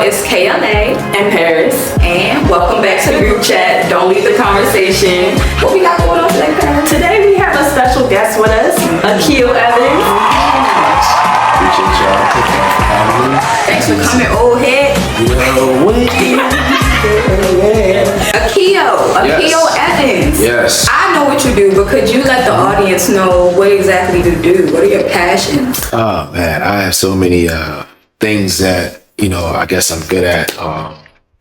It's KLA and Parys. and welcome back to the group chat. Don't leave the conversation. What we got going on today, Parys? Today we have a special guest with us, Akio Evans. Appreciate y'all. Thanks for coming, old head. Akio Evans. Yes. I know what you do, but could you let the audience know what exactly you do? What are your passions? Oh man, I have so many things that I guess I'm good at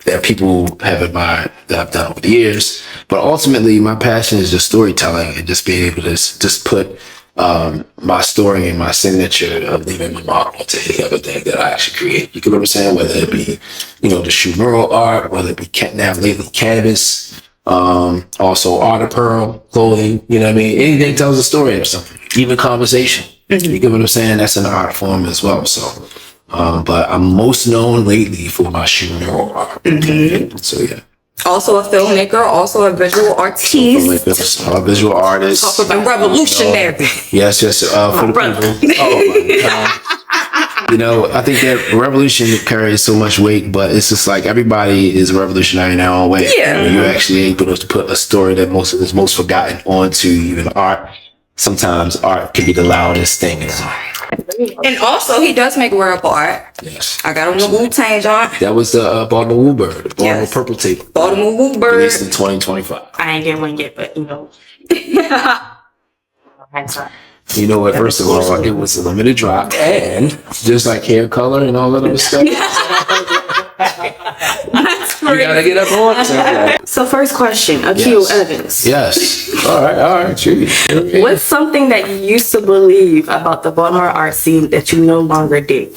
that people have admired that I've done over the years. But ultimately, my passion is just storytelling and just being able to just put my story and my signature of leaving my mark onto any other thing that I actually create. You get what I'm saying? Whether it be the shoe mural art, whether it be now lately canvas. Also art apparel, clothing, anything tells a story or something, even conversation. You get what I'm saying? That's an art form as well. So, but I'm most known lately for my shoe mural art. So yeah. Also a filmmaker, also a visual artist. A visual artist. And revolutionary. Yes, for the people. Oh my God. I think that revolution carries so much weight, but it's just like everybody is a revolutionary in their own way. Yeah. You're actually able to put a story that is most forgotten onto even art. Sometimes art can be the loudest thing. And also, he does make wearable art. Yes. I got on the Wu-Tang joint. That was the Baltimore Woo Bird, the Baltimore Yes. Purple Tape. Baltimore Woo Bird. Released in 2025. I ain't getting one yet, but You know what? First of all, it was a limited drop, and just like hair color and all that other stuff. You gotta get up on it. So first question, Akio Evans. Yes. All right. Geez. What's something that you used to believe about the Baltimore art scene that you no longer do?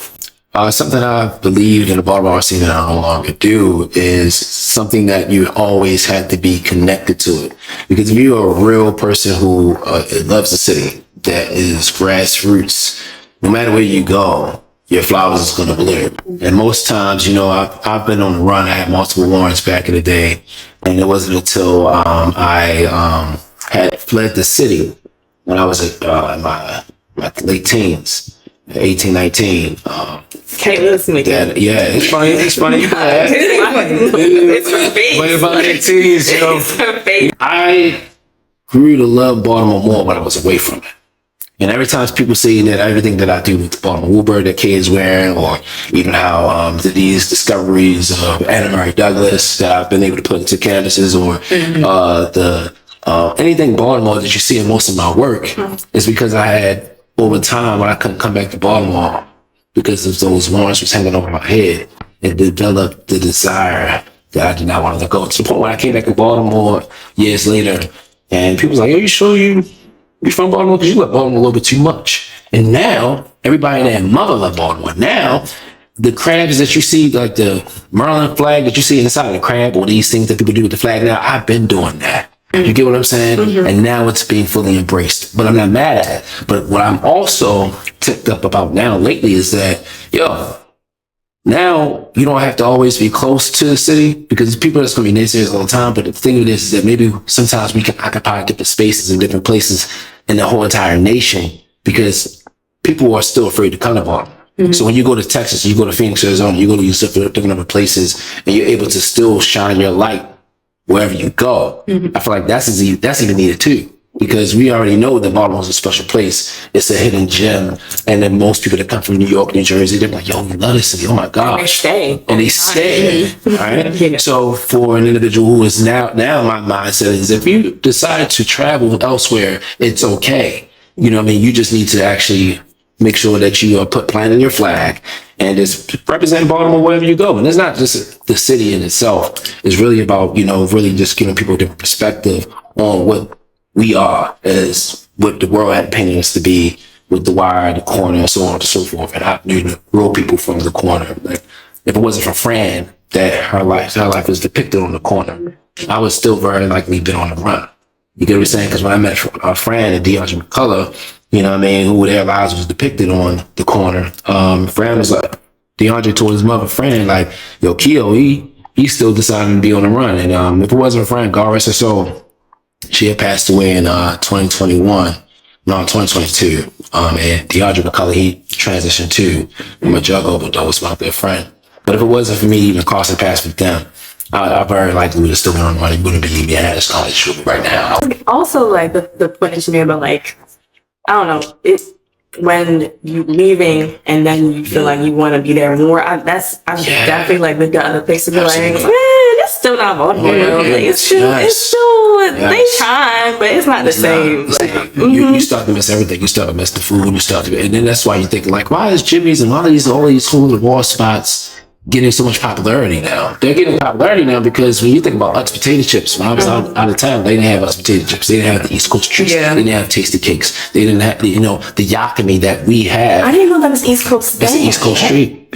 Something I believed in the Baltimore art scene that I no longer do is something that you always had to be connected to it. Because if you're a real person who loves the city, that is grassroots, no matter where you go, your flowers is going to bloom. And most times, I've been on the run. I had multiple warrants back in the day. And it wasn't until I had fled the city when I was in my late teens, 18, 19. Can't listen to that, yeah, it's funny. It's for me. But about 18s, I grew to love Baltimore more when I was away from it. And every time people say that everything that I do with the Baltimore Woo Bird that Kay is wearing, or even how these discoveries of Anna Mary Douglas that I've been able to put into canvases, or anything Baltimore that you see in most of my work, is because I had, over time, when I couldn't come back to Baltimore because of those warrants was hanging over my head, it developed the desire that I did not want to let go. To the point when I came back to Baltimore years later, and people was like, "Are you sure you're from Baltimore? Because you love Baltimore a little bit too much." And now, everybody and their mother love Baltimore. Now, the crabs that you see, like the Maryland flag that you see inside of the crab, or these things that people do with the flag now, I've been doing that. You get what I'm saying? And now it's being fully embraced. But I'm not mad at it. But what I'm also tipped up about now lately is that, now you don't have to always be close to the city, because there's people that's going to be naysayers all the time. But the thing of this is that maybe sometimes we can occupy different spaces in different places in the whole entire nation, because people are still afraid to come to Baltimore. So when you go to Texas, you go to Phoenix, Arizona, you go to different other places, and you're able to still shine your light wherever you go. I feel like that's even needed too. Because we already know that Baltimore is a special place. It's a hidden gem. And then most people that come from New York, New Jersey, they're like, "Yo, we love this city. Oh my gosh." And they stay. Right? So for an individual who is now my mindset is, if you decide to travel elsewhere, it's okay. You know what I mean? You just need to actually make sure that you are planting your flag and just represent Baltimore wherever you go. And it's not just the city in itself. It's really about, really just giving people a different perspective on what we are, as what the world had painted us to be, with the wire, the corner, and so on and so forth. And I knew the real people from the corner. Like, if it wasn't for Fran, that her life is depicted on the corner, I would still very likely been on the run. You get what I'm saying? Because when I met Fran and DeAndre McCullough, who their lives was depicted on the corner, Fran was like, DeAndre told his mother, Fran, like, "Yo, Keo, he still decided to be on the run." And if it wasn't for Fran, God rest her soul, she had passed away in 2022. And DeAndre McCullough, he transitioned to from a drug overdose, my good friend. But if it wasn't for me even crossing paths with them, I very likely would have still been on money. Wouldn't be me had this knowledge right now. Also, like the point that you made about like, I don't know, it's when you leaving and then you feel like you want to be there more. I've definitely like lived at other places to be like, man, it's still not Baltimore. Like, it's still, they trying, but it's not the same. You start to miss everything. You start to miss the food. And then that's why you think like, why is Jimmy's and why are all these hole in the wall spots getting so much popularity now? They're getting popularity now because when you think about Utz potato chips, when I was out of town, they didn't have Utz potato chips. They didn't have the East Coast treats. They didn't have tasty cakes. They didn't have the yakami that we have. I didn't know that was East Coast. It's the East Coast treat.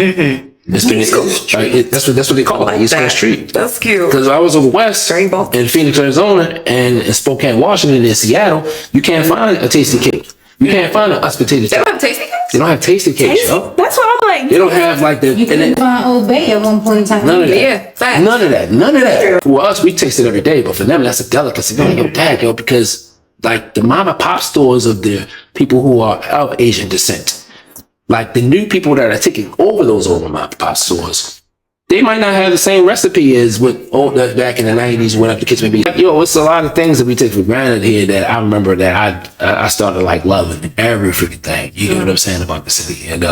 It's been East Coast. That's what they call it, East Coast treat. That's cute. Because I was over west in Phoenix, Arizona, and in Spokane, Washington, and Seattle, you can't find a tasty cake. You can't find an Utz potato chip. They don't have tasty cakes? They don't have tasty cakes, yo. That's what I'm like. They don't have like the. You couldn't find Old Bay at one point in time. None of that. Yeah, facts. None of that. For us, we taste it every day, but for them, that's a delicacy. Yo, because like the mom and pop stores of the people who are of Asian descent, like the new people that are taking over those old mom and pop stores, they might not have the same recipe as what back in the 90s when the kids may be. Yo, it's a lot of things that we take for granted here that I remember that I started like loving every freaking thing. You know what I'm saying about the city, and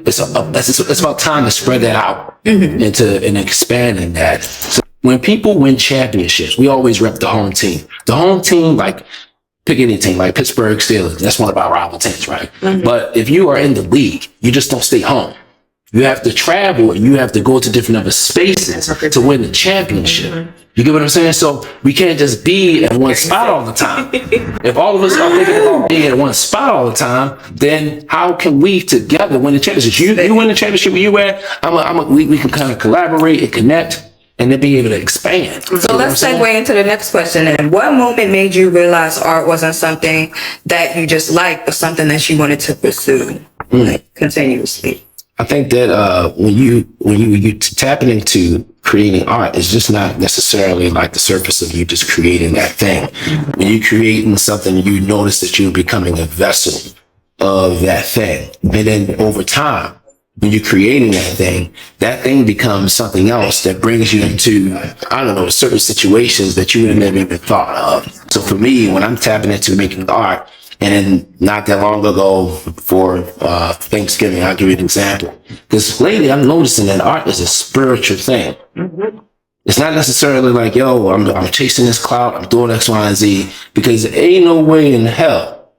it's about time to spread that out and expanding that. So when people win championships, we always rep the home team. The home team, like pick any team, like Pittsburgh Steelers. That's one of our rival teams, right? But if you are in the league, you just don't stay home. You have to travel and you have to go to different other spaces to win the championship. You get what I'm saying? So we can't just be at one spot all the time. If all of us are thinking about being at one spot all the time, then how can we together win the championship? You win the championship where you at, we can kind of collaborate and connect and then be able to expand. So let's segue into the next question. And what moment made you realize art wasn't something that you just liked, but something that you wanted to pursue like, continuously? I think that when you tapping into creating art, it's just not necessarily like the surface of you just creating that thing. When you're creating something, you notice that you're becoming a vessel of that thing. And then over time, when you're creating that thing becomes something else that brings you into, I don't know, certain situations that you would have never even thought of. So for me, when I'm tapping into making art, and then not that long ago for Thanksgiving, I'll give you an example. Because lately I'm noticing that art is a spiritual thing. It's not necessarily like, yo, I'm chasing this clout, I'm doing X, Y, and Z. Because there ain't no way in hell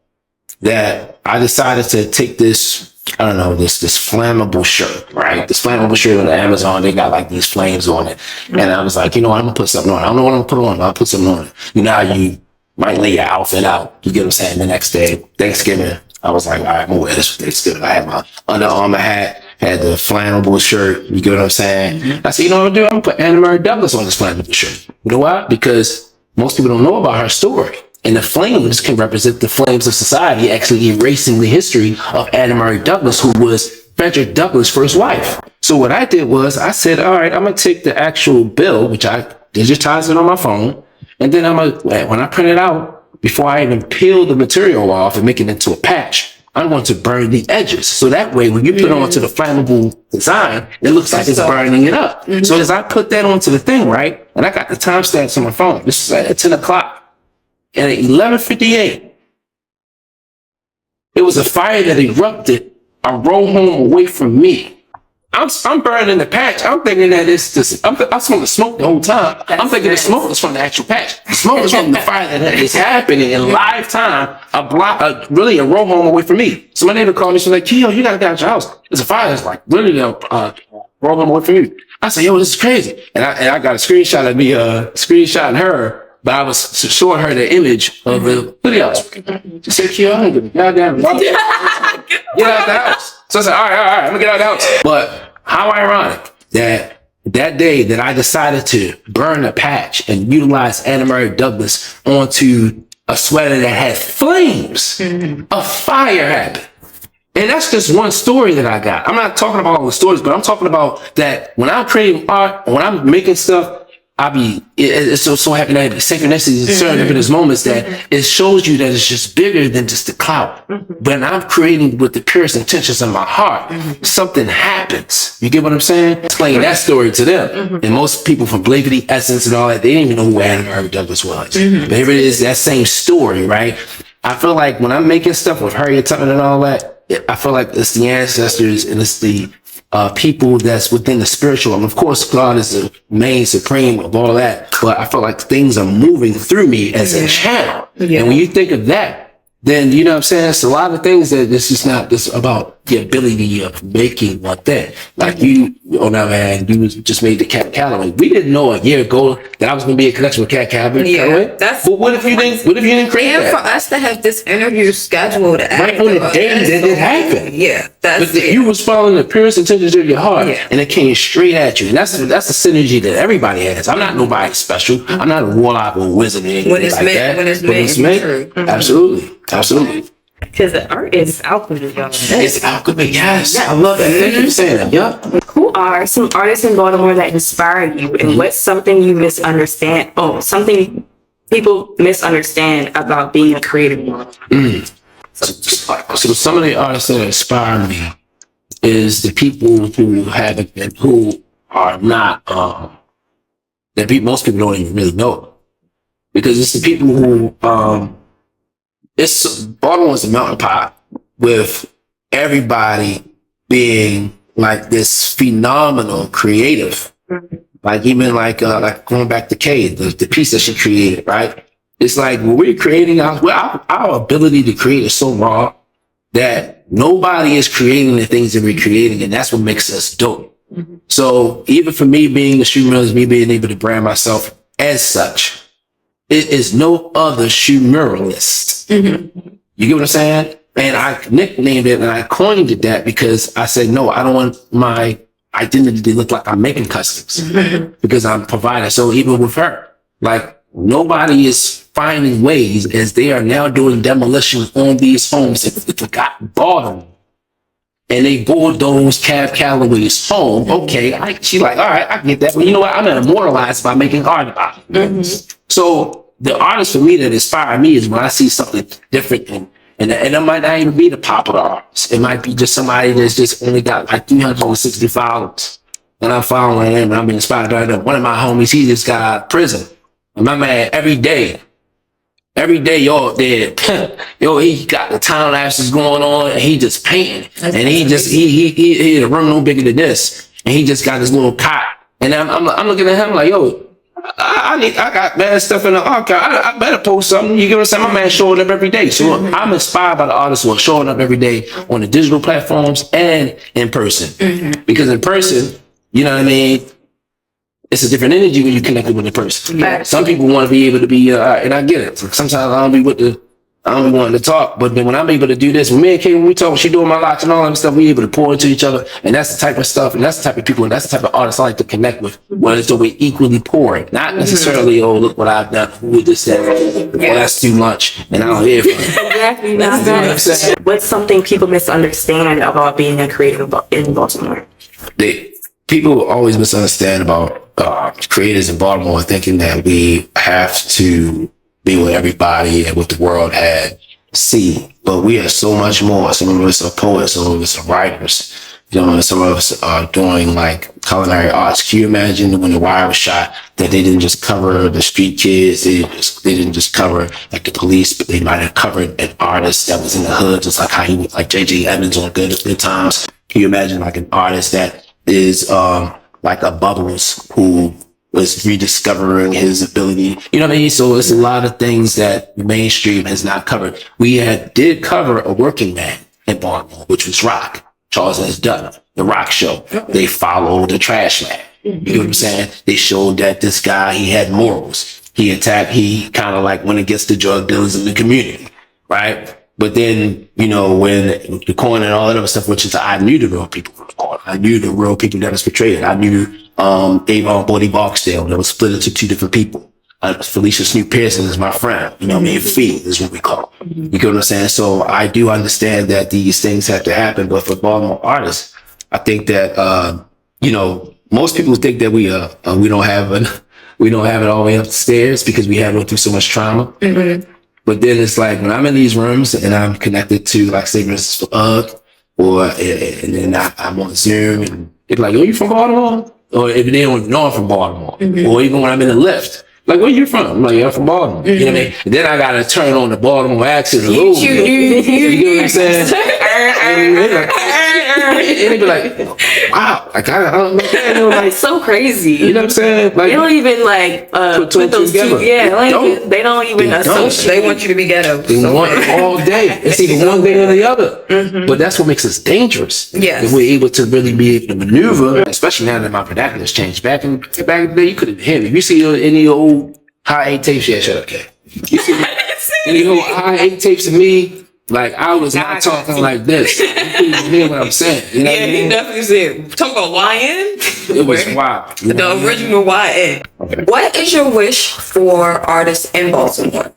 that I decided to take this, I don't know, this flammable shirt, right? This flammable shirt on Amazon, they got like these flames on it. And I was like, you know what, I'm gonna put something on it. I don't know what I'm gonna put on, but I'll put something on it. You know how you might lay your outfit out. You get what I'm saying? The next day, Thanksgiving, I was like, all right, I'm gonna wear this for Thanksgiving. I had my Under Armour hat, had the flannel shirt. You get what I'm saying? I said, you know what I'm gonna do? I'm gonna put Anna Mary Douglas on this flannel shirt. You know why? Because most people don't know about her story. And the flames can represent the flames of society, actually erasing the history of Anna Mary Douglas, who was Frederick Douglass' first wife. So what I did was I said, all right, I'm gonna take the actual bill, which I digitized it on my phone. And then when I print it out, before I even peel the material off and make it into a patch, I'm going to burn the edges. So that way, when you put it onto the flammable design, it looks like it's burning it up. So as I put that onto the thing, right, and I got the timestamps on my phone, this is at 10 o'clock. And at 11:58, it was a fire that erupted a row home away from me. I'm burning the patch. I'm thinking that it's just, I'm smoking smoke the whole time. I'm thinking the smoke is from the actual patch. The smoke is from the fire that is happening in live time, really a row home away from me. So my neighbor called me. She's like, Keo, you gotta get out your house. There's a fire that's like really a row home away from you. I said, yo, this is crazy. And I got a screenshot of me, screenshotting her. But I was showing her the image of the video. She said, Keo, I don't give a goddamn about it. Get out the house. So I said, all right, I'm gonna get out the house. But how ironic that day that I decided to burn a patch and utilize Anna Mary Douglas onto a sweater that had flames, a fire happened. And that's just one story that I got. I'm not talking about all the stories, but I'm talking about that when I'm creating art, when I'm making stuff, it's so happy that synchronicity is certain in those moments that it shows you that it's just bigger than just the clout. When I'm creating with the purest intentions of my heart, something happens. You get what I'm saying? Explain that story to them. And most people from Blavity, Essence, and all that, they didn't even know who Adam Irving Douglas was. But here it is, that same story, right? I feel like when I'm making stuff with Harriet Tubman and all that, I feel like it's the ancestors and it's the people that's within the spiritual. And of course, God is the main supreme of all that. But I feel like things are moving through me as a channel. And when you think of that, then, you know what I'm saying? It's a lot of things that this is not just about the ability of making one thing. Like you, on the other hand, you just made the Cat Calloway. We didn't know a year ago that I was going to be in connection with Cat Calloway. Yeah, that's. But what if you didn't create And that? for us to have this interview scheduled Right on the day that it happened. Yeah, that's But you was following the purest intentions of your heart, Yeah. and it came straight at you. And that's the synergy that everybody has. I'm not nobody special. I'm not a warlock or a wizard or anything When it's like meant- that. when it's But meant, true. Absolutely. Absolutely. Because the art is alchemy, y'all. It's alchemy. Yes. I love that. Thank you for saying that. Yeah. Who are some artists in Baltimore that inspire you, and what's something you misunderstand? Oh, something people misunderstand about being a creative. So some of the artists that inspire me is the people who are not that most people don't even really know, because it's the people who it's Baltimore's a melting pot with everybody being like this phenomenal creative. Like even like going back to Kay, the piece that she created, right? It's like when we're creating our ability to create is so raw that nobody is creating the things that we're creating, and that's what makes us dope. So even for me being a shoe mural, me being able to brand myself as such, it is no other shoe muralist. You get what I'm saying? And I nicknamed it and I coined it that because I said, no, I don't want my identity to look like I'm making customs because I'm providing. So even with her, like nobody is finding ways as they are now doing demolition on these homes that got bought them. And they bulldoze Cab Calloway's home. Okay, she like, all right, I get that. But you know what? I'm immortalized by making art about it. So the artist for me that inspire me is when I see something different and it might not even be the popular artist. It might be just somebody that's just only got like 360 followers. And I'm following him and I'm inspired by them. One of my homies, he just got out of prison. And my man, every day, y'all dead. Yo, he got the time lapses going on and he just painting. And he had a room no bigger than this. And he just got his little cot. And I'm looking at him like, yo, I got bad stuff in the archive. I better post something. You get what I'm saying? My man showing up every day. So I'm inspired by the artists who are showing up every day on the digital platforms and in person. Because in person, you know what I mean? It's a different energy when you connect with a person. Yeah. Some people want to be able to be, and I get it. Sometimes I don't be wanting to talk, but then when I'm able to do this, when me and Kay, when we talk, she doing my locks and all that stuff, we able to pour into each other. And that's the type of stuff, and that's the type of people, and that's the type of artists I like to connect with. When it's we're equally pouring. Not necessarily, oh, look what I've done. Who just said, well, that's too much. And I don't hear from it. Exactly. You know what I'm saying? What's something people misunderstand about being a creative in Baltimore? People always misunderstand about creators in Baltimore, thinking that we have to be with everybody and what the world had see, but we are so much more. Some of us are poets, some of us are writers, you know, some of us are doing like culinary arts. Can you imagine when The Wire was shot that they didn't just cover the street kids, they didn't just cover like the police, but they might have covered an artist that was in the hood, just like how he was like J.J. Evans on Good Times. Can you imagine like an artist that is like a Bubbles who was rediscovering his ability, you know what I mean? So it's a lot of things that mainstream has not covered. We did cover a working man in Baltimore, which was Rock. Charles S. Dutton, the Rock Show. They followed the trash man. You know what I'm saying? They showed that this guy, he had morals. He kind of like went against the drug dealers in the community, right? But then, you know, when the coin and all that other stuff, which is, I knew the real people. I knew the real people that was portrayed. I knew Avon Bodie Barksdale that was split into two different people. Felicia Snoop Pearson is my friend. You know what I mean? Fee is what we call it. You get what I'm saying? So I do understand that these things have to happen. But for Baltimore artists, I think that, you know, most people think that we don't have we don't have it all the way upstairs because we have gone through so much trauma. But then it's like when I'm in these rooms and I'm connected to, like, say, for instance, and then I'm on Zoom and it's like, "Oh, you from Baltimore?" Or if they don't know I'm from Baltimore, or even when I'm in the lift, like, "Where you from?" I'm like, "Yeah, I'm from Baltimore." You know what I mean? And then I gotta turn on the Baltimore accent a little bit. You get what I'm saying? And they be like, "Wow, like I don't know, like so crazy." you know what I'm saying? Like They don't even like put those together. two. Yeah, like they don't even associate. They want you to be ghetto. They want it all day. It's either one day or the other. But that's what makes us dangerous. Yes. If we're able to really be able to maneuver, especially now that my vernacular has changed. Back in the day, you couldn't hear me. If you see any old high 8 tapes, yeah, shut up, okay. You see any old high 8 tapes of me, like I was not talking like this. You couldn't hear what I'm saying. You know what I Yeah, mean? he definitely said, talk about YN. It was wild. The original YN. Okay. What is your wish for artists in Baltimore?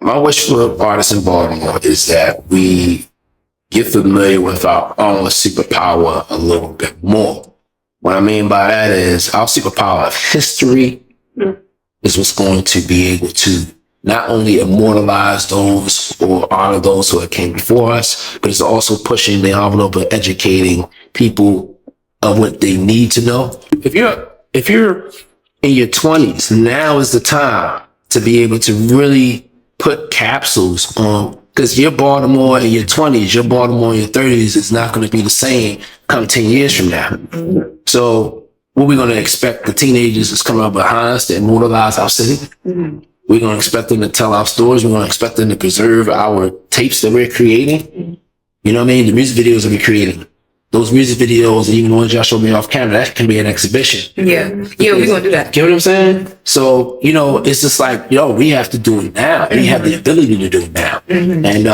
My wish for artists in Baltimore is that we get familiar with our own superpower a little bit more. What I mean by that is our superpower of history is what's going to be able to not only immortalize those or honor those who came before us, but it's also pushing the envelope of educating people of what they need to know. If you're in your 20s, now is the time to be able to really put capsules on, because your Baltimore in your 20s, your Baltimore in your 30s is not going to be the same come 10 years from now. So what we're going to expect the teenagers that's coming up behind us to immortalize our city. We're going to expect them to tell our stories. We're going to expect them to preserve our tapes that we're creating. You know what I mean? The music videos that we're creating. Those music videos, even the ones y'all showed me off camera, that can be an exhibition. Yeah, we're going to do that. Get what I'm saying? So, it's just like, we have to do it now. We have the ability to do it now. And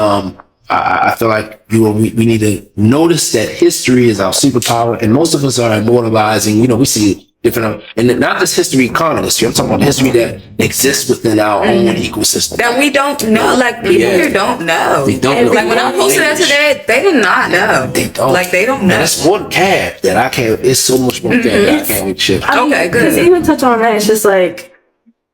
I feel like we need to notice that history is our superpower, and most of us are immortalizing. We see different, and not just history, common history. I'm talking about history that exists within our own ecosystem. That we don't know, like people here don't know. They don't know. Like when I posted that today, they did not know. They don't. Like they don't know. And it's more cab that I can't. It's so much more cab that I can't even shift. Okay, good. Because even touch on that, it's just like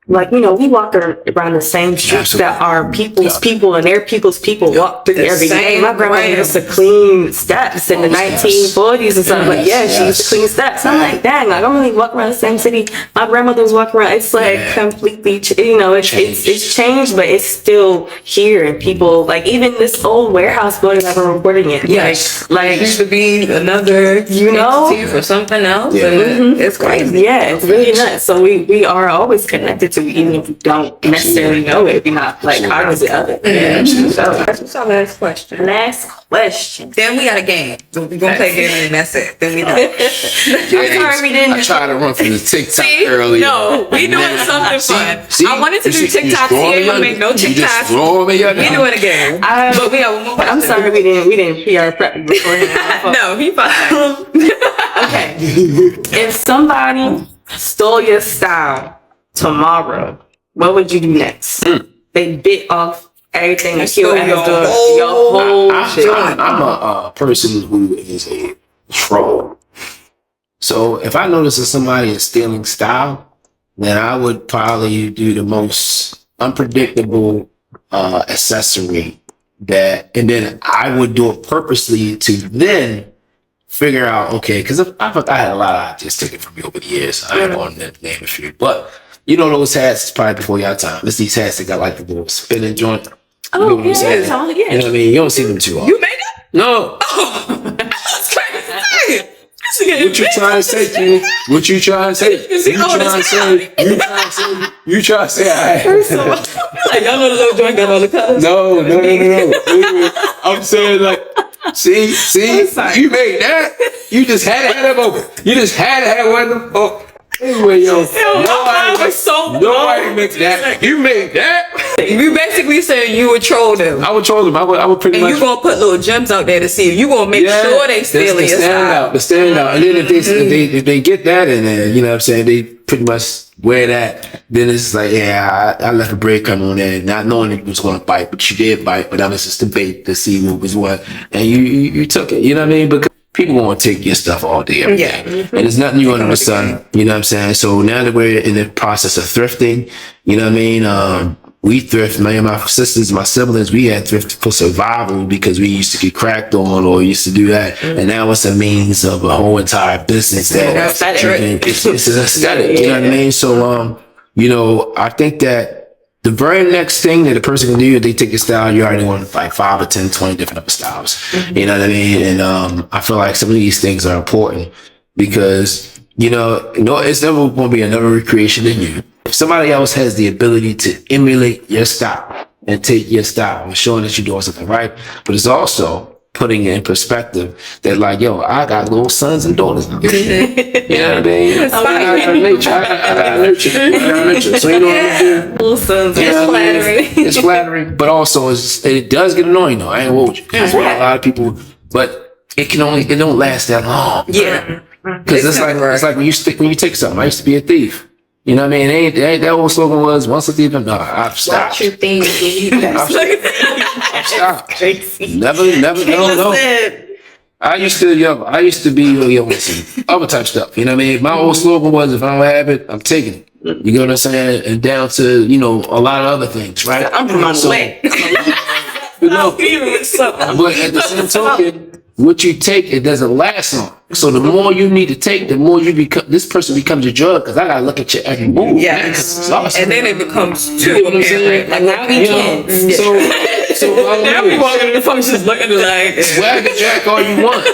we walk around the same streets that our people's people and their people's people walk through every day. My grandma used to clean steps in the 1940s and stuff. Like, she used to clean steps. I'm like, dang, like, I don't really walk around the same city my grandmother was walking around. It's like completely, it's changed, but it's still here. And people, like, even this old warehouse building that we're recording in. Yes. Like, It used to be another entity for something else. Yeah. And it's crazy. yeah, it's really nuts. So we are always connected to, even if we don't necessarily know it, we're not like cognizant of it. So That's our last question. last question. Then we got a game. So we're going to play a game and that's it. Then we know. I'm sorry we didn't. I tried to run from the TikTok See? earlier. No, we doing something fun. I wanted to do TikTok here. You make no TikTok. We doing a game. But we have one more I'm question. sorry we didn't PR prep beforehand. No, he fine. Okay. If somebody stole your style tomorrow, what would you do next? They bit off everything that stole Akio Evans your doing. Your whole I'm a person who is a troll. So if I notice that somebody is stealing style, then I would probably do the most unpredictable accessory and then I would do it purposely to then figure out, okay, because I had a lot of ideas taken from me over the years. I ain't going to name a few, but those hats is probably before your time. It's these hats that got like the little spinning joint. Oh, what I'm saying? yeah. You know what I mean? You don't see them too often. You made it? No. That's crazy. What you trying to say, G? What you trying to say? You trying to say, Like, y'all know the little joint got all the colors? No. I'm saying like, see, you made that. You just had to have them open. You just had to have one of them open. Anyway, I nobody makes that. You made that. You basically saying you would troll them. I would troll them. I would pretty And much. you gonna put little gems out there to see if you gonna make sure they steal your style. The standout. And then if they get that in there, you know what I'm saying, they pretty much wear that, then it's like, I left a break come on there, not knowing it was gonna bite, but you did bite, but that was just the bait to see what was what. And you took it, you know what I mean? people want to take your stuff all day, every day. And there's nothing new under the sun. You know what I'm saying? So now that we're in the process of thrifting, you know what I mean? We thrift, me and my sisters, my siblings, we had thrift for survival because we used to get cracked on or used to do that. And now it's a means of a whole entire business that it's an aesthetic, you know what I mean? So, you know, I think that the very next thing that a person can do, if they take your style, you already want like 5 or 10, 20 different other styles. You know what I mean? And I feel like some of these things are important because, you know, it's never going to be another recreation than you. If somebody else has the ability to emulate your style and take your style, it's showing that you're doing something right, but it's also putting it in perspective that like, yo, I got little sons and daughters. You know what I mean? I gotta nurture. So you know what I mean? Little sons. It's flattering. It's flattering, but also it does get annoying though. I ain't hold you. That's why a lot of people, but it don't last that long. Yeah. Because it's like when you take something. I used to be a thief. You know what I mean? It ain't that old slogan was once a thief. No, I've stopped. Watch your things. I've stopped. Never, no. I used to be on some other type stuff. You know what I mean? My old slogan was, if I don't have it, I'm taking it. You know what I'm saying? And down to, you know, a lot of other things, right? I'm from my way. You know, but at the same token, what you take, it doesn't last long. So the more you need to take, the more you become, this person becomes your drug, because I gotta look at your every move. Yes. And then it becomes too. You know what I'm saying? Like now we can. So now we walking in the functions looking like swag and jack all you want,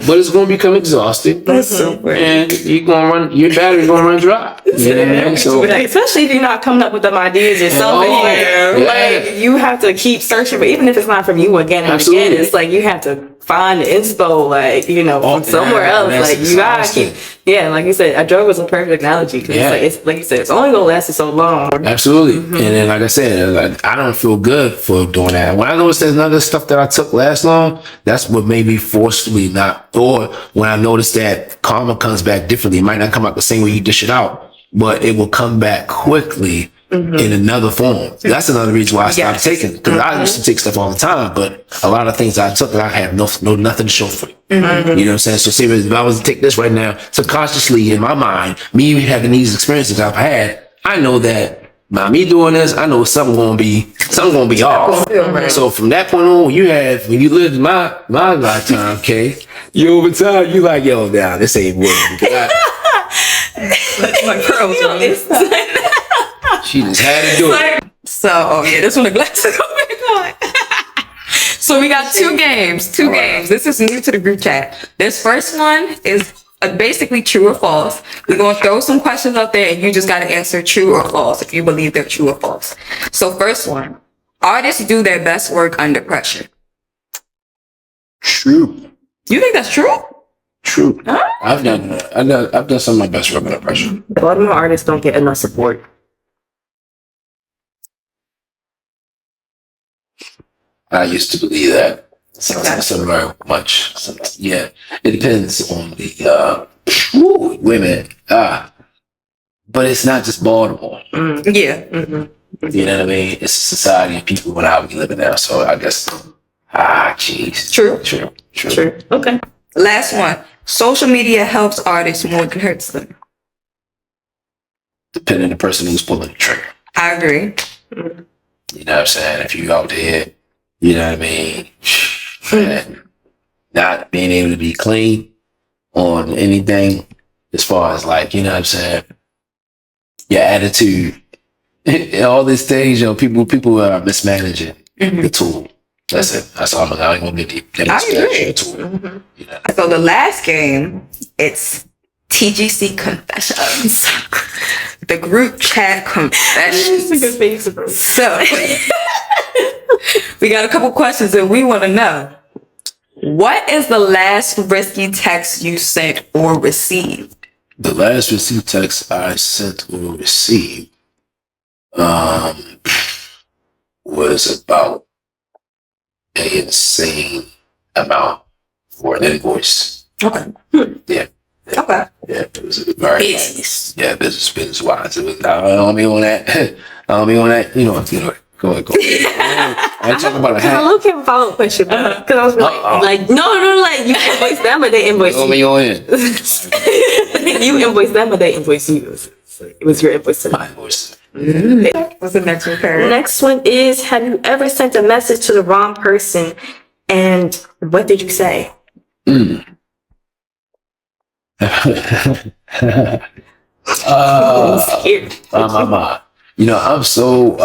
but it's gonna become exhausting. That's so weird. And you're gonna run, your battery's gonna run dry. You know what I mean? So like, especially if you're not coming up with them ideas yourself. Like you have to keep searching, but even if it's not from you again and again, it's like you have to find the inspo, like, you know, from somewhere else. Like you gotta keep, like you said, a drug was a perfect analogy. Cause it's like you said, it's only gonna last so long. Absolutely. And then, like I said, I don't feel good for doing that. When I noticed there's another stuff that I took last long, that's what made me forcefully not. Or when I noticed that karma comes back differently, it might not come out the same way you dish it out, but it will come back quickly in another form. That's another reason why I stopped taking it. Because I used to take stuff all the time, but a lot of things I took, I have nothing to show for it. You know what I'm saying? So see, if I was to take this right now, subconsciously in my mind, me having these experiences I've had, I know that by me doing this, I know something gonna be off. So from that point on, when you lived my lifetime, okay, you over time, you like, yo, nah, this ain't working. My girls she just had to do it. So this one the glasses go back on. So we got two games. This is new to the group chat. This first one is basically true or false. We're gonna throw some questions up there and you just gotta answer true or false if you believe they're true or false. So first one, artists do their best work under pressure. True. You think that's true? True. Huh? I've done some of my best work under pressure. Baltimore artists don't get enough support. I used to believe that. So very much. Yeah. It depends on the women. But it's not just Baltimore. Yeah. You know what I mean? It's a society of people and how we live in there. So I guess jeez. True. Okay. Last one. Social media helps artists more than hurts them. Depending on the person who's pulling the trigger. I agree. You know what I'm saying? If you out there, you know what I mean, and not being able to be clean on anything as far as like, you know what I'm saying, your attitude, all these things, you know, people are mismanaging the tool. That's it. That's all. I ain't gonna get deep. I agree. You know? So the last game, it's TGC Confessions. The group chat confessions. So we got a couple questions that we want to know. What is the last risky text you sent or received? The last risky text I sent or received was about an insane amount for an invoice. Okay. Yeah. Okay. Yeah, it was very business. Yeah, business wise. It was, I don't mean on that. You know. Go ahead. I talking about a I hat. love to have a follow-up question because I was like, no, like you invoice them or they invoice Throw you. me in. You invoice them or they invoice you. It was your invoice to them. My voice. What's the next one, Parys? Next one is: have you ever sent a message to the wrong person, and what did you say? I'm scared. You know, I'm so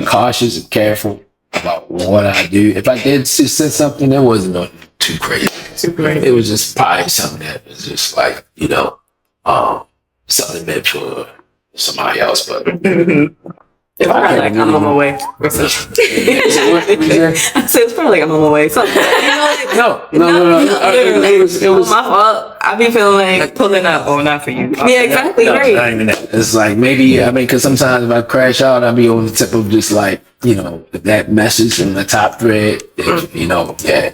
cautious and careful about what I do. If I did send something, that wasn't nothing too crazy. It was just probably something that was just like, you know, something meant for somebody else. But if I Probably like I'm on my way. I said it's probably like I'm on my way. Something. no. It was my fault. I be feeling Like pulling up, oh, not for you. yeah, exactly no, right. not even that. It's like maybe, I mean, because sometimes if I crash out, I'll be on the tip of just like, you know, that message in the top thread, you know, yeah,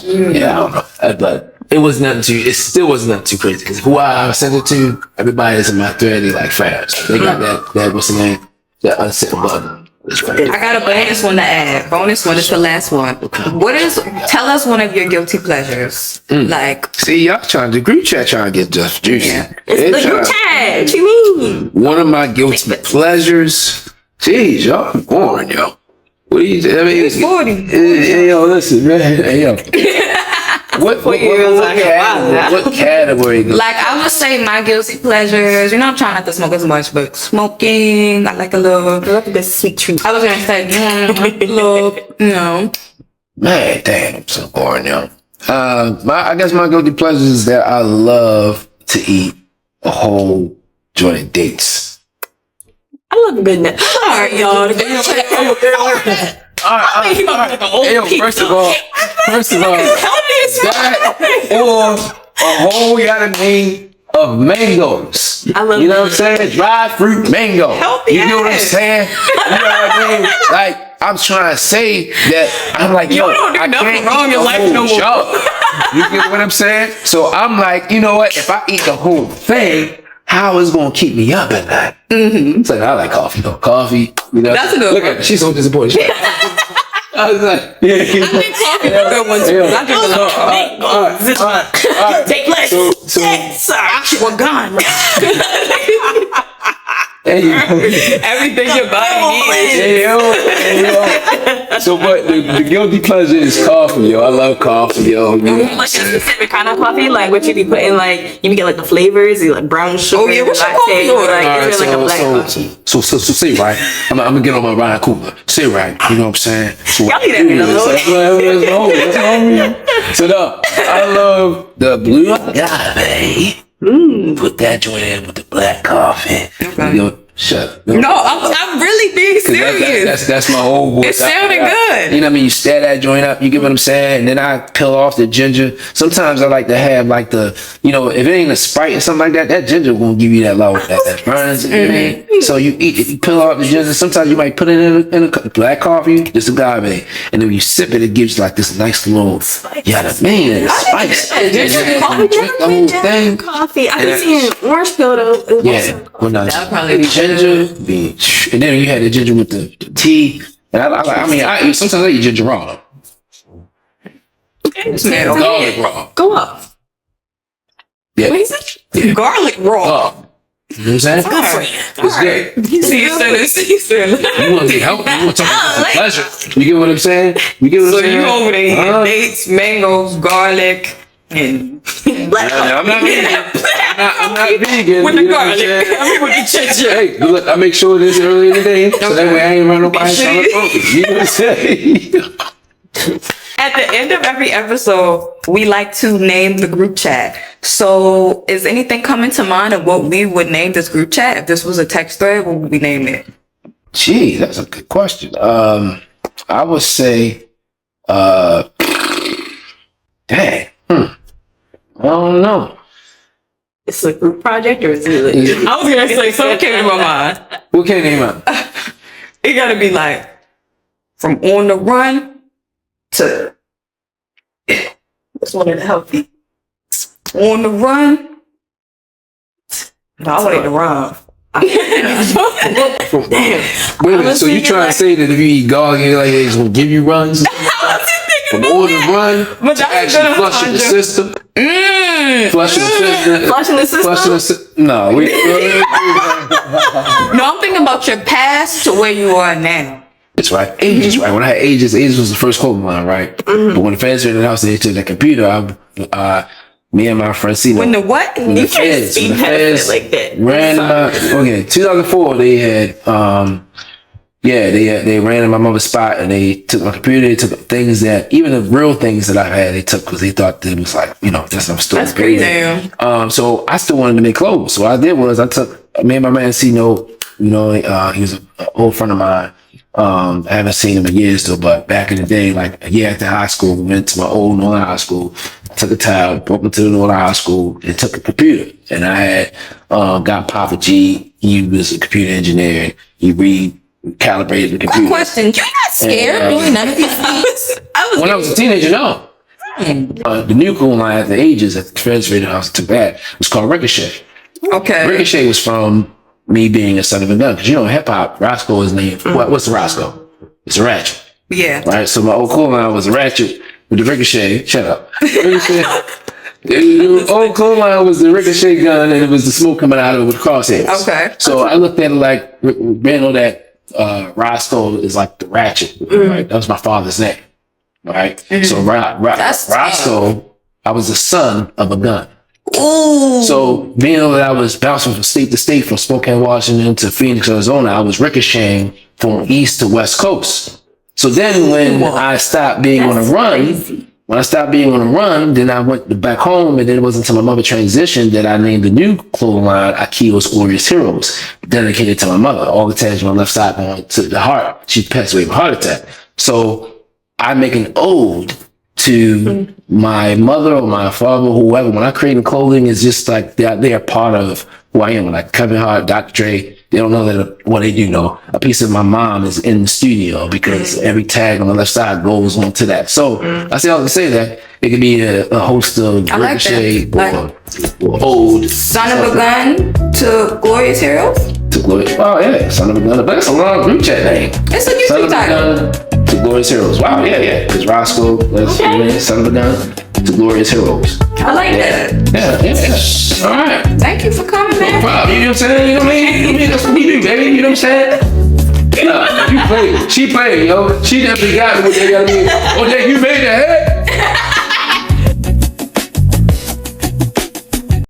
I don't know. But it was nothing too, it still wasn't nothing too crazy because who I sent it to, everybody that's in my thread, they like fast. They got that what's the name? That unsent button. I got a bonus one to add. Bonus one is the last one. Tell us one of your guilty pleasures. Like, See, y'all trying to group chat trying to get just juicy. Yeah. They It's the group chat. What you mean? One of my guilty pleasures. Jeez, y'all boring, yo. What do you? I mean, He's 40. Hey, yo, listen, man. Hey, yo. What category? Like, I would say my guilty pleasures, you know, I'm trying not to smoke as much, but smoking, I like a little, I love this sweet treat. I was gonna say, a little, you know. Man, damn, I'm so boring, yo. I guess my guilty pleasures is that I love to eat a whole joint of dates. I love a good nut. All right, y'all. Hey, yo, first of all, that or a whole name of mangoes. I love you know what I'm saying? Dry fruit mango. Healthy You know what I'm ass. saying? You know what I mean? Like, I'm trying to say that I'm like, yo, don't do I nothing can't wrong eat in the life whole no more. jar. You get what I'm saying? So I'm like, you know what? If I eat the whole thing, how is it gonna keep me up at night? It's like I like coffee though. Coffee, you know. That's a good Look one. at her. She's so disappointed. She's like, I was like, yeah. I think coffee is a good one too. I drink a lot of coffee. All right. Take less. So, Sorry, we're gone. hey, Everything your body needs. hey, yo. So, but the guilty pleasure is coffee, yo. I love coffee, yo. Like a specific kind of coffee, like what you be putting, like you be get like the flavors, you like brown sugar. Oh, yeah, what's your latte, coffee order? like, All right, is it like a black coffee? so say right. I'm gonna get on my Ryan Cooper. Say right. You know what I'm saying? So Y'all need that man alone. So no, I love the blue agave. Put that joint in with the black coffee. Okay. You know, shut. No, I'm really being serious. That's my whole voice. It sounded good. You know what I mean? You stir that joint up, you get what I'm saying? And then I peel off the ginger. Sometimes I like to have like the, you know, if it ain't a Sprite or something like that, that ginger gonna give you that low, that burns. You know what I mean? So you eat it, you peel off the ginger. Sometimes you might put it in a black coffee, just agave. And then when you sip it, it gives you like this nice little, yeah, the man, the spice. And then you drink the whole thing. Coffee. I been seeing orange pill though. Yeah, well, no, That'll probably be ginger, and then you had the ginger with the tea. And I eat, sometimes I eat ginger raw. This man don't Garlic raw. Go up. Yeah. What is it? Garlic raw. Oh. You know what I'm saying? Good for you. It's good. You see, you said You want to get help? You want to talk about pleasure? You get what I'm saying? You get what So I'm saying? you over there eating Uh-huh. dates, mangoes, garlic, and Black I'm not vegan. I'm not vegan. with the you know what I'm garlic. saying? I mean, with the ginger. Hey, look, I make sure this early in the day, so that way I ain't run nobody Make sure trying to focus. You know what I'm saying? At the end of every episode, we like to name the group chat. So is anything coming to mind of what we would name this group chat? If this was a text thread, what would we name it? Gee, that's a good question. I would say, dang, I don't know. It's a group project or is it? I was gonna say something came to my mind. What can name up? It gotta be like from on the run to what's one of the healthy? On the run. No, I want it to rhyme. Damn. Wait a minute, so you trying to say that if you eat garlic, like they just gonna give you runs? From order to run But to that's a actually good flushing the reminder. system? Mm. Flushing the system? Flushing the system? Flushing the system? No, we... No, I'm thinking about your past to where you are now. It's right. Ages, right? When I had Ages was the first clothing line, right? But when the feds were in the house, they took the computer. Me and my friend C. When the what? When the feds, speak when the feds like that. ran okay, 2004, they had, they ran in my mother's spot and they took my computer. They took things that, even the real things that I had, they took because they thought that it was like, that's I'm still That's crazy. So I still wanted to make clothes. So what I did was I took, me and my man C. He was an old friend of mine. I haven't seen him in years though, but back in the day, like a year after high school, we went to my old Northern High School, took a towel, broke into the Northern High School and took a computer. And I had, got Papa G. He was a computer engineer and he recalibrated the computer. Quick question. You're not scared doing none of these things? When I was a teenager, no. The new cool line at the Ages at the Confederated House took that. It was called Ricochet. Okay. Ricochet was from me being a son of a gun. Because hip hop, Roscoe is named. What's the Roscoe? It's a ratchet. Yeah. Right? So my old cool line was a ratchet with the Ricochet. Shut up. Ricochet. The old cool line was the Ricochet gun and it was the smoke coming out of it with crosshairs. Okay. So I looked at it like, that Roscoe is like the ratchet. Right? That was my father's name. Right? So Roscoe, I was the son of a gun. Ooh. So being that I was bouncing from state to state, from Spokane, Washington to Phoenix, Arizona, I was ricocheting from east to west coast. So then when I stopped being on a run, then I went back home, and then it wasn't until my mother transitioned that I named the new clothing line Akio's Glorious Heroes, dedicated to my mother. All the tattoos on my left side going to the heart. She passed away of a heart attack. So I make an ode to my mother or my father, whoever. When I create clothing, it's just like they are part of who I am. Like Kevin Hart, Dr. Dre, they don't know that, well, they do know. A piece of my mom is in the studio because every tag on the left side goes onto that. So I say all to say that it could be a host of Ricochet or old. Son of a gun to Glorious Heroes? To Glorious. Oh, yeah. Son of a gun. But that's a long group chat name. It's a Son YouTube of a title. gun to Glorious Heroes. Wow, yeah. Because Roscoe, Son of a gun to Glorious Heroes. I like that. Yeah. All right. Thank you for coming, man. Wow, you know what I'm saying? You know what I mean? That's what we do, baby. You know what I'm saying? Yeah, you played. She played, yo. She definitely got me what they got me. Oh, yeah, you made that head.